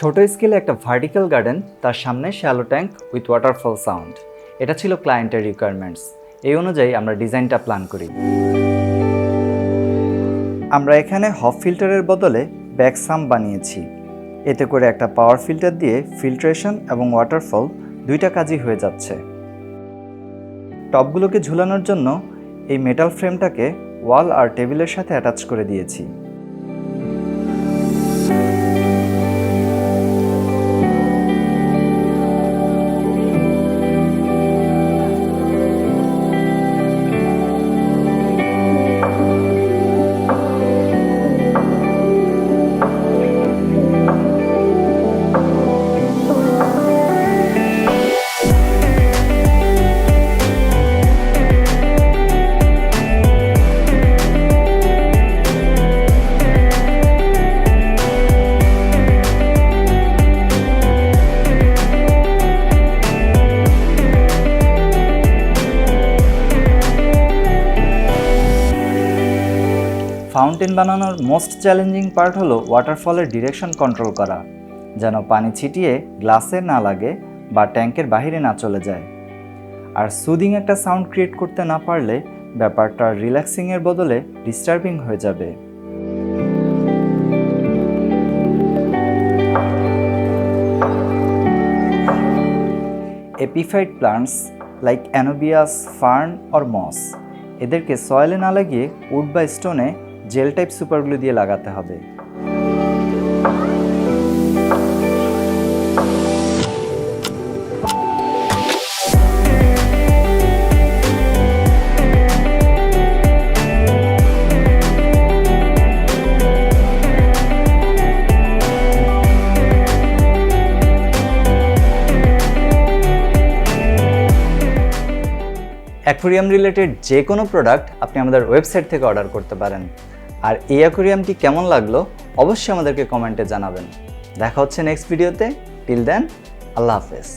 ছোট স্কেলে একটা ভার্টিক্যাল গার্ডেন, তার সামনে shallow tank with waterfall sound. এটা ছিল ক্লায়েন্টের রিকোয়ারমেন্টস। এই অনুযায়ী আমরা ডিজাইনটা প্ল্যান করি। আমরা এখানে হপ ফিল্টারের বদলে ব্যাক সাম্প বানিয়েছি। এতে করে একটা পাওয়ার ফিল্টার দিয়ে ফিল্ট্রেশন এবং ওয়াটারফল দুইটা কাজই হয়ে যাচ্ছে। টবগুলোকে ঝুলানোর জন্য এই মেটাল ফ্রেমটাকে ওয়াল আর টেবিলের সাথে অ্যাটাচ করে দিয়েছি। ফাউন্টেন বানানোর মোস্ট চ্যালেঞ্জিং পার্ট হলো ওয়াটারফলের ডিরেকশন কন্ট্রোল করা, যেন পানি ছিটিয়ে গ্লাসে না লাগে বা ট্যাঙ্কের বাইরে না চলে যায়। আর সুদিং একটা সাউন্ড ক্রিয়েট করতে না পারলে ব্যাপারটা রিল্যাক্সিংয়ের বদলে ডিস্টার্বিং হয়ে যাবে। এপিফাইড প্লান্টস লাইক অ্যানুবিয়াস, ফার্ন অর মস, এদেরকে সয়েলে না লাগিয়ে উড বা স্টোনে জেল টাইপ সুপারগ্লু দিয়ে লাগাতে হবে। অ্যাকোয়ারিয়াম রিলেটেড যে কোনো প্রোডাক্ট আপনি আমাদের ওয়েবসাইট থেকে অর্ডার করতে পারেন। আর এই অ্যাকোয়ারিয়ামটি কেমন লাগলো অবশ্যই আমাদেরকে কমেন্টে জানাবেন। দেখা হচ্ছে নেক্সট ভিডিওতে। টিল দেন, আল্লাহ হাফেজ।